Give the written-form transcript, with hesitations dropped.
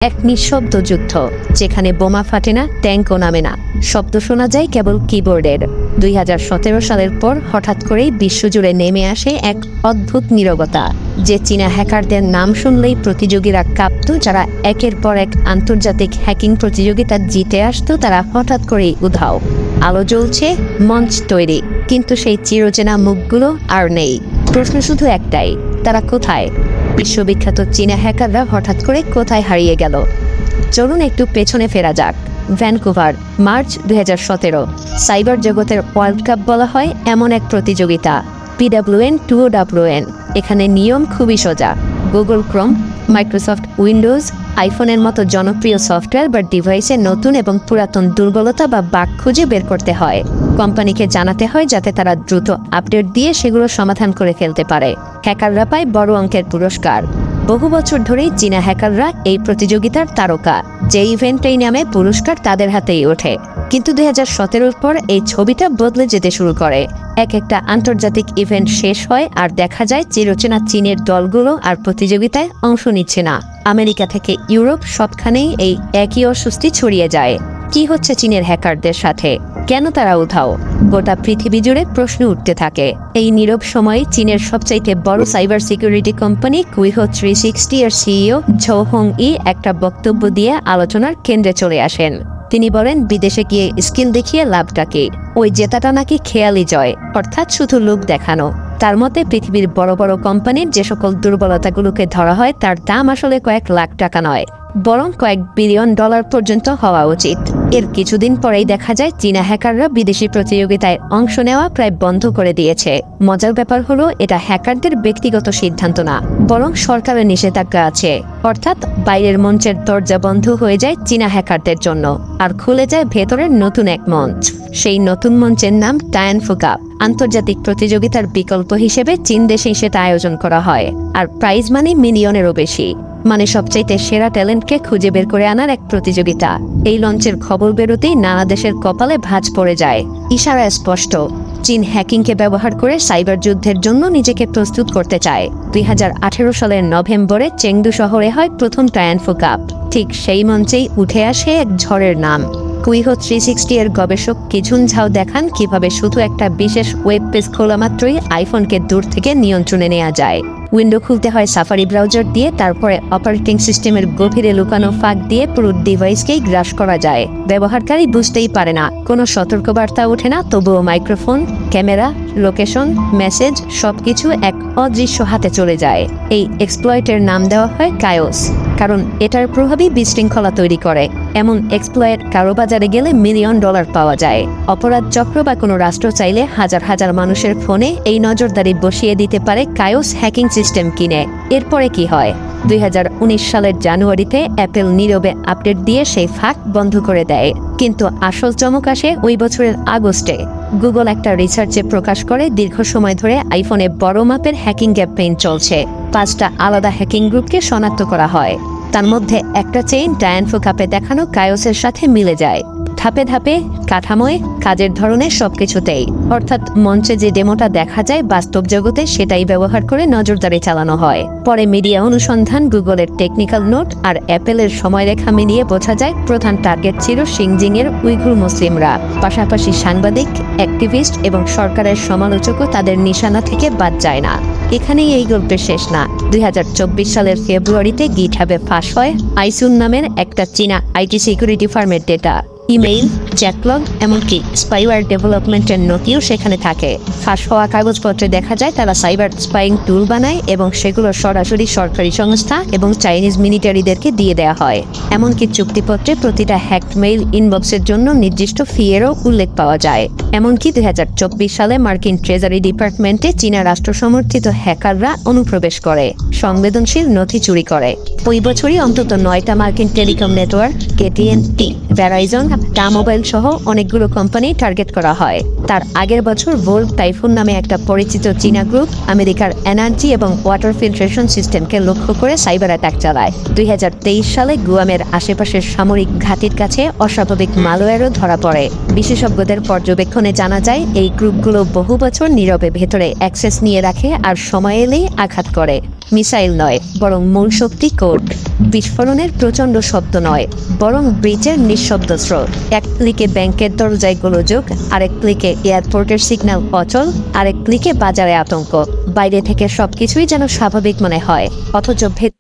এক নিঃশব্দ যুদ্ধ, যেখানে বোমা ফাটে না, ট্যাঙ্কও নামে না, শব্দ শোনা যায় কেবল কিবোর্ডের। 2017 সালের পর হঠাৎ করেই বিশ্বজুড়ে নেমে আসে এক অদ্ভুত নীরবতা, যে চীনা হ্যাকারদের নাম শুনলেই প্রতিযোগীরা কাঁপত। যারা একের পর এক আন্তর্জাতিক হ্যাকিং প্রতিযোগিতা জিতে আসতো, তারা হঠাৎ করেই উধাও। আলো জ্বলছে, মঞ্চ তৈরি, কিন্তু সেই চিরচেনা মুখগুলো আর নেই। প্রশ্ন শুধু একটাই, তারা কোথায়? বিশ্ববিখ্যাত চীনা হ্যাকাররা হঠাৎ করে কোথায় হারিয়ে গেল? চলুন একটু পেছনে ফেরা যাক। Vancouver, March 2017। সাইবার জগতের ওয়ার্ল্ড কাপ বলা হয় এমন এক প্রতিযোগিতা, PWN 2WN। এখানে নিয়ম খুবই সোজা। গুগল ক্রোম, মাইক্রোসফট উইন্ডোজ, আইফোনের মতো জনপ্রিয় সফটওয়্যার বা ডিভাইসে নতুন এবং পুরাতন দুর্বলতা বা বাগ খুঁজে বের করতে হয়। কোম্পানিকে জানাতে হয়, যাতে তারা দ্রুত আপডেট দিয়ে সেগুলো সমাধান করে ফেলতে পারে। হ্যাকাররা পায় বড় অঙ্কের পুরস্কার। বহু বছর ধরেই চীনা হ্যাকাররা এই প্রতিযোগিতার তারকা। যে ইভেন্টেই নামে, পুরস্কার তাদের হাতেই ওঠে। কিন্তু 2017 পর এই ছবিটা বদলে যেতে শুরু করে। একটা আন্তর্জাতিক ইভেন্ট শেষ হয় আর দেখা যায় চিরচেনা চীনের দলগুলো আর প্রতিযোগিতায় অংশ নিচ্ছে না। আমেরিকা থেকে ইউরোপ, সবখানেই এই একই অস্বস্তি ছড়িয়ে যায়। কি হচ্ছে চীনের হ্যাকারদের সাথে? কেন তারা উধাও? গোটা পৃথিবী জুড়ে প্রশ্ন উঠতে থাকে। এই নীরব সময়ে চীনের সবচাইতে বড় সাইবার সিকিউরিটি কোম্পানি কুইহো 360 এর সিইও ঝৌ হং-ই একটা বক্তব্য দিয়ে আলোচনার কেন্দ্রে চলে আসেন। তিনি বলেন, বিদেশে গিয়ে স্কিল দেখিয়ে লাভটা কি? ওই জেতাটা নাকি খেয়ালি জয়, অর্থাৎ শুধু লোক দেখানো। তার মতে, পৃথিবীর বড় বড় কোম্পানির যে সকল দুর্বলতাগুলোকে ধরা হয়, তার দাম আসলে কয়েক লাখ টাকা নয়, বরং কয়েক বিলিয়ন ডলার পর্যন্ত হওয়া উচিত। এর কিছুদিন পরেই দেখা যায় চীনা হ্যাকাররা বিদেশি প্রতিযোগিতায় অংশ নেওয়া প্রায় বন্ধ করে দিয়েছে। মজার ব্যাপার হলো, এটা হ্যাকারদের ব্যক্তিগত সিদ্ধান্ত না, বরং সরকারের নিষেধাজ্ঞা আছে। অর্থাৎ বাইরের মঞ্চের দরজা বন্ধ হয়ে যায় চীনা হ্যাকারদের জন্য, আর খুলে যায় ভেতরের নতুন এক মঞ্চ। সেই নতুন মঞ্চের নাম টায়ানফু কাপ। আন্তর্জাতিক প্রতিযোগিতার বিকল্প হিসেবে চীন দেশেই সেটা আয়োজন করা হয়, আর প্রাইজ মানি মিলিয়নেরও বেশি। মানে সবচাইতে সেরা ট্যালেন্টকে খুঁজে বের করে আনার এক প্রতিযোগিতা। এই লঞ্চের খবর বেরোতেই নানা দেশের কপালে ভাঁজ পড়ে যায়। ইশারা স্পষ্ট, চীন হ্যাকিংকে ব্যবহার করে সাইবার যুদ্ধের জন্য নিজেকে প্রস্তুত করতে চায়। 2018 সালের নভেম্বরে চেংদু শহরে হয় প্রথম টায়ানফু কাপ। ঠিক সেই মঞ্চেই উঠে আসে এক ঝড়ের নাম। কুইহো 360 এর গবেষক কিঝুন ঝাও দেখান কিভাবে শুধু একটা বিশেষ ওয়েব পেজ খোলা মাত্রই আইফোনকে দূর থেকে নিয়ন্ত্রণে নেওয়া যায়। উইন্ডো খুলতে হয় সাফারি ব্রাউজার দিয়ে, তারপরে অপারেটিং সিস্টেমের গভীরে লুকানো ফাঁক দিয়ে পুরো ডিভাইসকেই গ্রাস করা যায়। ব্যবহারকারী বুঝতেই পারে না, কোনো সতর্কবার্তা ওঠে না, তবুও মাইক্রোফোন, ক্যামেরা, লোকেশন, মেসেজ সবকিছু এক অদৃশ্য হাতে চলে যায়। এই এক্সপ্লয়েটের নাম দেওয়া হয় কায়োস, কারণ এটার প্রভাবই বিশৃঙ্খলা তৈরি করে। এমন এক্সপ্লয়েট কারো বাজারে গেলে মিলিয়ন ডলার পাওয়া যায়। অপরাধ চক্র বা কোনো রাষ্ট্র চাইলে হাজার হাজার মানুষের ফোনে এই নজরদারি বসিয়ে দিতে পারে কায়োস হ্যাকিং সিস্টেম কিনে। এরপরে কি হয়? 2019 সালের জানুয়ারিতে অ্যাপেল নীরবে আপডেট দিয়ে সেই ফাঁক বন্ধ করে দেয়। কিন্তু আসল চমক আসে ওই বছরের আগস্টে। গুগল একটা রিসার্চে প্রকাশ করে, দীর্ঘ সময় ধরে আইফোনে বড় মাপের হ্যাকিং ক্যাম্পেইন চলছে। 5টা আলাদা হ্যাকিং গ্রুপকে শনাক্ত করা হয়। তার মধ্যে একটা চেইন টায়ানফু কাপে দেখানো কায়োসের সাথে মিলে যায়। ধাপে ধাপে, কাঠামোয়, কাজের ধরনে সবকিছুতেই। অর্থাৎ মঞ্চে যে ডেমোটা দেখা যায়, বাস্তব জগতে সেটাই ব্যবহার করে নজরদারি চালানো হয়। পরে মিডিয়া অনুসন্ধান, গুগলের টেকনিক্যাল নোট আর অ্যাপেলের সময়রেখা মিলিয়ে বোঝা যায় প্রধান টার্গেট ছিল শিংজিংয়ের উইঘুর মুসলিমরা। পাশাপাশি সাংবাদিক, অ্যাক্টিভিস্ট এবং সরকারের সমালোচকও তাদের নিশানা থেকে বাদ যায় না। এখানেই এই গল্পের শেষ না। 2024 সালের ফেব্রুয়ারিতে গিটহাবে ফাঁস হয় আইসুন নামের একটা চীনা আইটি সিকিউরিটি ফার্মের ডেটা। ইমেইল, চ্যাটলগ, এমনকি স্পাইওয়্যার ডেভেলপমেন্টের নথিও সেখানে থাকে। ফাঁস হওয়া কাগজপত্রে দেখা যায় তারা সাইবার স্পাইং টুল বানায় এবং সেগুলো সরাসরি সরকারি সংস্থা এবং চাইনিজ মিলিটারিদেরকে দিয়ে দেওয়া হয়। এমনকি চুক্তিপত্রে প্রতিটা হ্যাকড মেইল ইনবক্সের জন্য নির্দিষ্ট ফি-এরও উল্লেখ পাওয়া যায়। এমনকি 2024 সালে মার্কিন ট্রেজারি ডিপার্টমেন্টে চীনা রাষ্ট্র সমর্থিত হ্যাকাররা অনুপ্রবেশ করে, সংবেদনশীল নথি চুরি করে। ওই বছরই অন্তত 9টা মার্কিন telecom network, AT&T, Verizon, mobile সহ অনেকগুলো কোম্পানি টার্গেট করা হয়। তার আগের বছর ভোল্ট টাইফুন নামে একটা পরিচিত চীনা গ্রুপ আমেরিকার এনার্জি এবং ওয়াটার ফিল্ট্রেশন সিস্টেমকে লক্ষ্য করে সাইবার অ্যাটাক চালায়। 2023 সালে গুয়ামের আশেপাশের সামরিক ঘাঁটির কাছে অস্বাভাবিক মালওয়্যারও ধরা পড়ে। বিশেষজ্ঞদের পর্যবেক্ষণে জানা যায়, এই গ্রুপগুলো বহু বছর নীরবে ভেতরে অ্যাক্সেস নিয়ে রাখে আর সময় এলেই আঘাত করে। মিসাইল নয়, বরং মূল শক্তি কোড। বিস্ফোরণের প্রচণ্ড শব্দ নয়, বরং ব্রিজের নিঃশব্দ স্রোত। এক ক্লিকে ব্যাংকের দরজায় গোলযোগ, আরেক ক্লিকে এয়ারপোর্টের সিগন্যাল অচল, আরেক ক্লিকে বাজারে আতঙ্ক। বাইরে থেকে সবকিছুই যেন স্বাভাবিক মনে হয়, অথচ ভেতরে